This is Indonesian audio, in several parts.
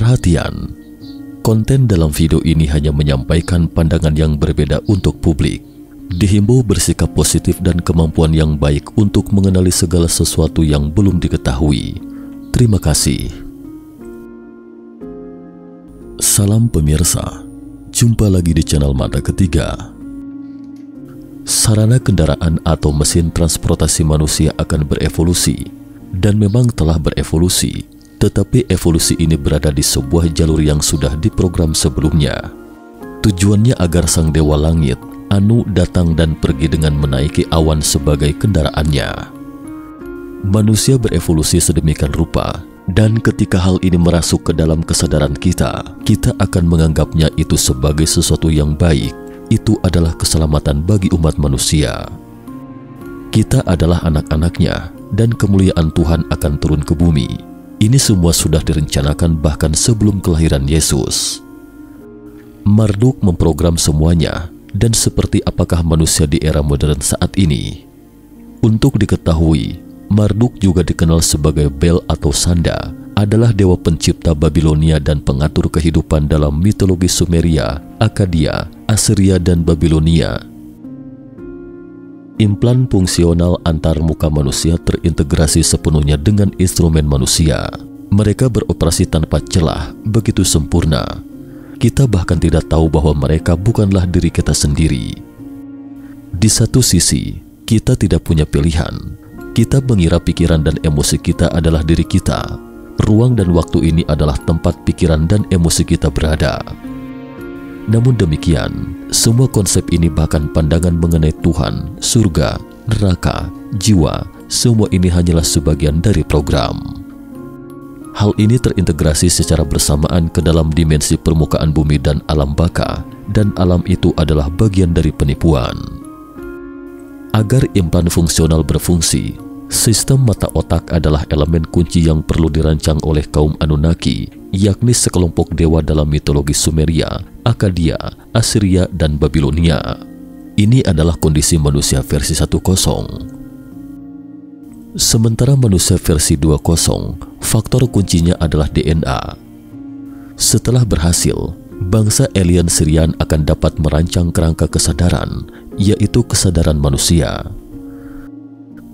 Perhatian, konten dalam video ini hanya menyampaikan pandangan yang berbeda untuk publik. Dihimbau bersikap positif dan kemampuan yang baik untuk mengenali segala sesuatu yang belum diketahui. Terima kasih. Salam pemirsa, jumpa lagi di channel Mata Ketiga. Sarana kendaraan atau mesin transportasi manusia akan berevolusi, dan memang telah berevolusi, tetapi evolusi ini berada di sebuah jalur yang sudah diprogram sebelumnya. Tujuannya agar sang dewa langit, Anu, datang dan pergi dengan menaiki awan sebagai kendaraannya. Manusia berevolusi sedemikian rupa, dan ketika hal ini merasuk ke dalam kesadaran kita akan menganggapnya itu sebagai sesuatu yang baik. Itu adalah keselamatan bagi umat manusia. Kita adalah anak-anaknya, dan kemuliaan Tuhan akan turun ke bumi. Ini semua sudah direncanakan bahkan sebelum kelahiran Yesus. Marduk memprogram semuanya, dan seperti apakah manusia di era modern saat ini? Untuk diketahui, Marduk juga dikenal sebagai Bel atau Sanda, adalah dewa pencipta Babilonia dan pengatur kehidupan dalam mitologi Sumeria, Akadia, Assyria, dan Babilonia. Implan fungsional antar muka manusia terintegrasi sepenuhnya dengan instrumen manusia. Mereka beroperasi tanpa celah, begitu sempurna. Kita bahkan tidak tahu bahwa mereka bukanlah diri kita sendiri. Di satu sisi, kita tidak punya pilihan. Kita mengira pikiran dan emosi kita adalah diri kita. Ruang dan waktu ini adalah tempat pikiran dan emosi kita berada. Namun demikian, semua konsep ini bahkan pandangan mengenai Tuhan, surga, neraka, jiwa, semua ini hanyalah sebagian dari program. Hal ini terintegrasi secara bersamaan ke dalam dimensi permukaan bumi dan alam baka, dan alam itu adalah bagian dari penipuan. Agar implan fungsional berfungsi, sistem mata otak adalah elemen kunci yang perlu dirancang oleh kaum Anunnaki, yakni sekelompok dewa dalam mitologi Sumeria, Akadia, Assyria, dan Babilonia. Ini adalah kondisi manusia versi 1.0. Sementara manusia versi 2.0, faktor kuncinya adalah DNA. Setelah berhasil, bangsa alien Sirian akan dapat merancang kerangka kesadaran, yaitu kesadaran manusia.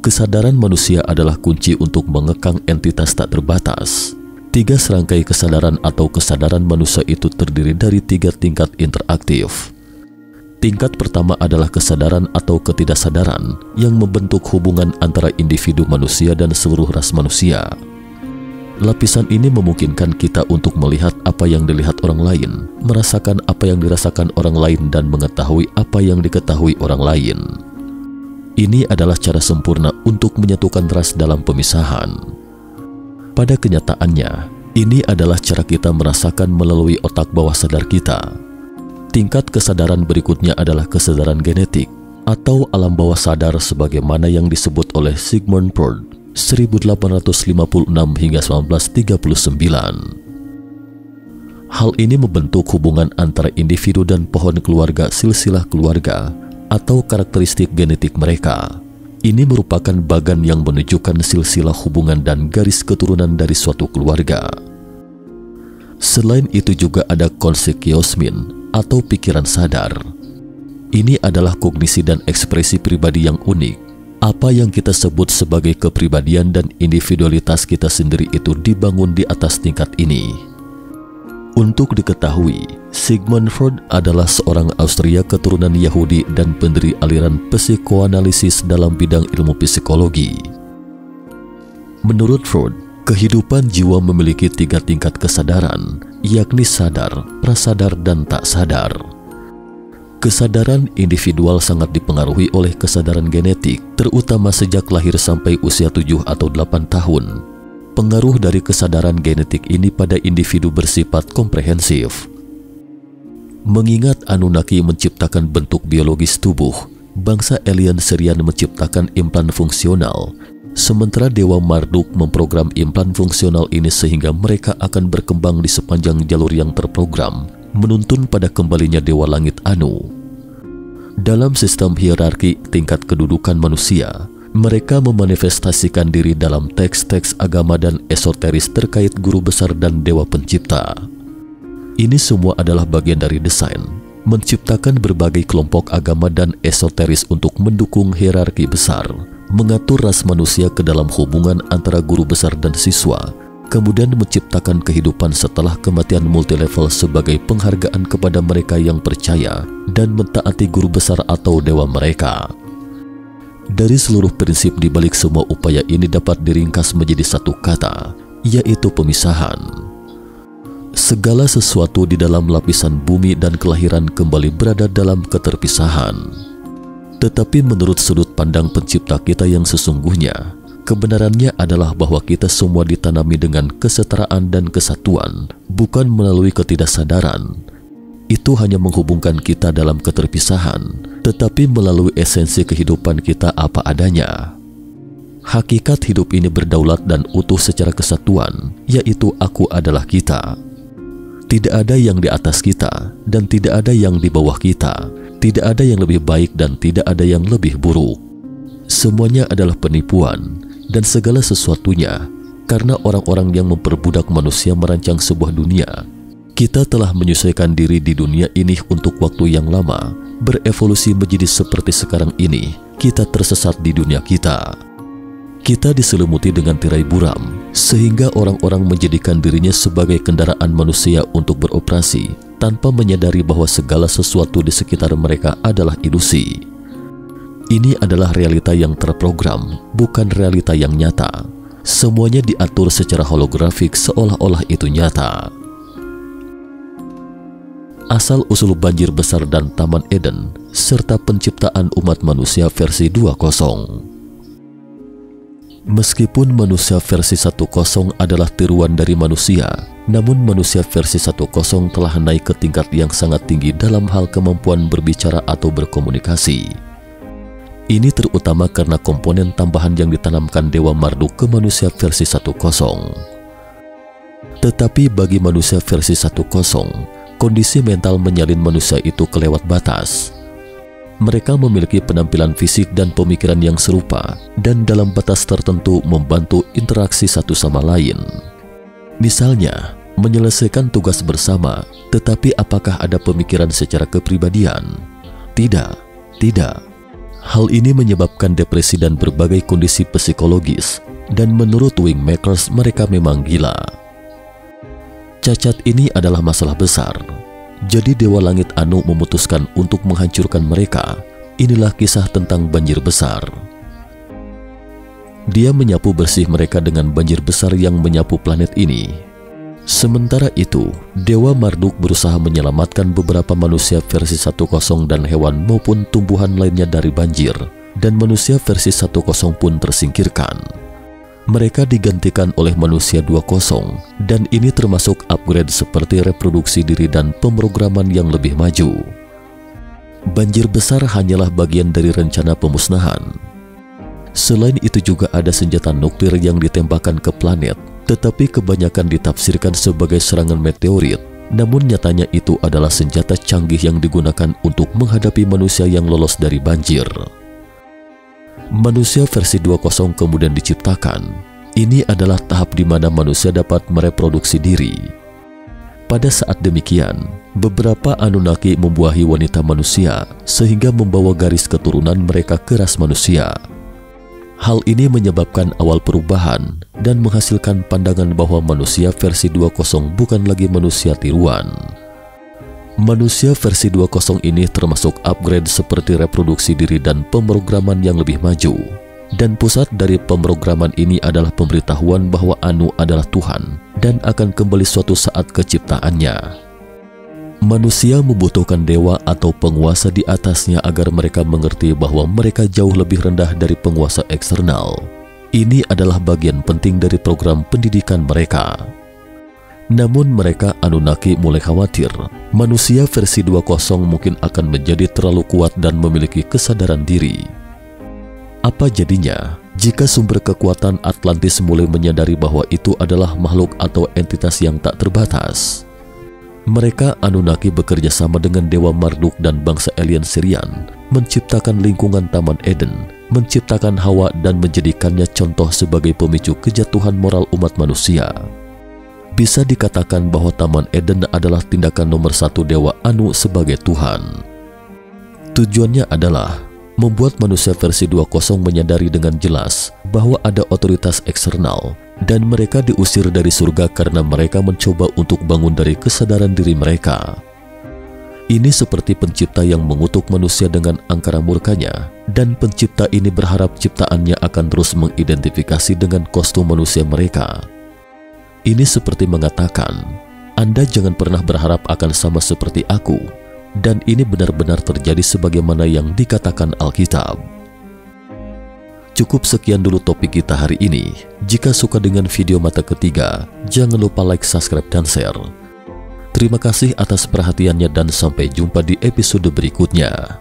Kesadaran manusia adalah kunci untuk mengekang entitas tak terbatas. 3 serangkai kesadaran atau kesadaran manusia itu terdiri dari 3 tingkat interaktif. Tingkat pertama adalah kesadaran atau ketidaksadaran yang membentuk hubungan antara individu manusia dan seluruh ras manusia. Lapisan ini memungkinkan kita untuk melihat apa yang dilihat orang lain, merasakan apa yang dirasakan orang lain, dan mengetahui apa yang diketahui orang lain. Ini adalah cara sempurna untuk menyatukan ras dalam pemisahan. Pada kenyataannya, ini adalah cara kita merasakan melalui otak bawah sadar kita. Tingkat kesadaran berikutnya adalah kesadaran genetik atau alam bawah sadar sebagaimana yang disebut oleh Sigmund Freud 1856 hingga 1939. Hal ini membentuk hubungan antara individu dan pohon keluarga silsilah keluarga atau karakteristik genetik mereka. Ini merupakan bagan yang menunjukkan silsilah hubungan dan garis keturunan dari suatu keluarga. Selain itu juga ada konsep kiosmin atau pikiran sadar. Ini adalah kognisi dan ekspresi pribadi yang unik. Apa yang kita sebut sebagai kepribadian dan individualitas kita sendiri itu dibangun di atas tingkat ini. Untuk diketahui, Sigmund Freud adalah seorang Austria keturunan Yahudi dan pendiri aliran psikoanalisis dalam bidang ilmu psikologi. Menurut Freud, kehidupan jiwa memiliki 3 tingkat kesadaran, yakni sadar, prasadar, dan tak sadar. Kesadaran individual sangat dipengaruhi oleh kesadaran genetik, terutama sejak lahir sampai usia 7 atau 8 tahun. Pengaruh dari kesadaran genetik ini pada individu bersifat komprehensif. Mengingat Anunnaki menciptakan bentuk biologis tubuh, bangsa alien Sirian menciptakan implan fungsional, sementara Dewa Marduk memprogram implan fungsional ini sehingga mereka akan berkembang di sepanjang jalur yang terprogram, menuntun pada kembalinya Dewa Langit Anu. Dalam sistem hierarki tingkat kedudukan manusia, Mereka memanifestasikan diri dalam teks-teks agama dan esoteris terkait guru besar dan dewa pencipta. Ini semua adalah bagian dari desain, menciptakan berbagai kelompok agama dan esoteris untuk mendukung hierarki besar, mengatur ras manusia ke dalam hubungan antara guru besar dan siswa, kemudian menciptakan kehidupan setelah kematian multilevel sebagai penghargaan kepada mereka yang percaya dan mentaati guru besar atau dewa mereka. Dari seluruh prinsip di balik semua upaya ini dapat diringkas menjadi satu kata, yaitu pemisahan. Segala sesuatu di dalam lapisan bumi dan kelahiran kembali berada dalam keterpisahan. Tetapi menurut sudut pandang pencipta kita yang sesungguhnya, kebenarannya adalah bahwa kita semua ditanami dengan kesetaraan dan kesatuan, bukan melalui ketidaksadaran. Itu hanya menghubungkan kita dalam keterpisahan, tetapi melalui esensi kehidupan kita apa adanya. Hakikat hidup ini berdaulat dan utuh secara kesatuan, yaitu aku adalah kita. Tidak ada yang di atas kita, dan tidak ada yang di bawah kita. Tidak ada yang lebih baik dan tidak ada yang lebih buruk. Semuanya adalah penipuan, dan segala sesuatunya, karena orang-orang yang memperbudak manusia merancang sebuah dunia. Kita telah menyesuaikan diri di dunia ini untuk waktu yang lama, berevolusi menjadi seperti sekarang ini. Kita tersesat di dunia kita. Kita diselimuti dengan tirai buram, sehingga orang-orang menjadikan dirinya sebagai kendaraan manusia untuk beroperasi, tanpa menyadari bahwa segala sesuatu di sekitar mereka adalah ilusi. Ini adalah realita yang terprogram, bukan realita yang nyata. Semuanya diatur secara holografik seolah-olah itu nyata. Asal-usul banjir besar dan Taman Eden, serta penciptaan umat manusia versi 2.0. Meskipun manusia versi 1.0 adalah tiruan dari manusia, namun manusia versi 1.0 telah naik ke tingkat yang sangat tinggi dalam hal kemampuan berbicara atau berkomunikasi. Ini terutama karena komponen tambahan yang ditanamkan Dewa Marduk ke manusia versi 1.0. Tetapi bagi manusia versi 1.0, kondisi mental menyalin manusia itu kelewat batas. Mereka memiliki penampilan fisik dan pemikiran yang serupa, dan dalam batas tertentu membantu interaksi satu sama lain. Misalnya, menyelesaikan tugas bersama, tetapi apakah ada pemikiran secara kepribadian? Tidak. Hal ini menyebabkan depresi dan berbagai kondisi psikologis, dan menurut Wingmakers mereka memang gila. Cacat ini adalah masalah besar. Jadi Dewa Langit Anu memutuskan untuk menghancurkan mereka. Inilah kisah tentang banjir besar. Dia menyapu bersih mereka dengan banjir besar yang menyapu planet ini. Sementara itu, Dewa Marduk berusaha menyelamatkan beberapa manusia versi 1.0 dan hewan maupun tumbuhan lainnya dari banjir, dan manusia versi 1.0 pun tersingkirkan. Mereka digantikan oleh manusia 2.0, dan ini termasuk upgrade seperti reproduksi diri dan pemrograman yang lebih maju. Banjir besar hanyalah bagian dari rencana pemusnahan. Selain itu juga ada senjata nuklir yang ditembakkan ke planet, tetapi kebanyakan ditafsirkan sebagai serangan meteorit. Namun nyatanya itu adalah senjata canggih yang digunakan untuk menghadapi manusia yang lolos dari banjir. Manusia versi 2.0 kemudian diciptakan. Ini adalah tahap di mana manusia dapat mereproduksi diri. Pada saat demikian, beberapa Anunnaki membuahi wanita manusia sehingga membawa garis keturunan mereka ke ras manusia. Hal ini menyebabkan awal perubahan dan menghasilkan pandangan bahwa manusia versi 2.0 bukan lagi manusia tiruan. Manusia versi 2.0 ini termasuk upgrade seperti reproduksi diri dan pemrograman yang lebih maju. Dan pusat dari pemrograman ini adalah pemberitahuan bahwa Anu adalah Tuhan dan akan kembali suatu saat ke ciptaannya. Manusia membutuhkan dewa atau penguasa di atasnya agar mereka mengerti bahwa mereka jauh lebih rendah dari penguasa eksternal. Ini adalah bagian penting dari program pendidikan mereka. Namun mereka Anunnaki mulai khawatir manusia versi 2.0 mungkin akan menjadi terlalu kuat dan memiliki kesadaran diri. Apa jadinya jika sumber kekuatan Atlantis mulai menyadari bahwa itu adalah makhluk atau entitas yang tak terbatas? Mereka Anunnaki bekerja sama dengan Dewa Marduk dan bangsa alien Sirian menciptakan lingkungan Taman Eden menciptakan Hawa dan menjadikannya contoh sebagai pemicu kejatuhan moral umat manusia. Bisa dikatakan bahwa Taman Eden adalah tindakan nomor satu Dewa Anu sebagai Tuhan. Tujuannya adalah membuat manusia versi 2.0 menyadari dengan jelas bahwa ada otoritas eksternal dan mereka diusir dari surga karena mereka mencoba untuk bangun dari kesadaran diri mereka. Ini seperti pencipta yang mengutuk manusia dengan angkara murkanya, dan pencipta ini berharap ciptaannya akan terus mengidentifikasi dengan kostum manusia mereka. Ini seperti mengatakan, Anda jangan pernah berharap akan sama seperti aku, dan ini benar-benar terjadi sebagaimana yang dikatakan Alkitab. Cukup sekian dulu topik kita hari ini. Jika suka dengan video mata ketiga, jangan lupa like, subscribe, dan share. Terima kasih atas perhatiannya dan sampai jumpa di episode berikutnya.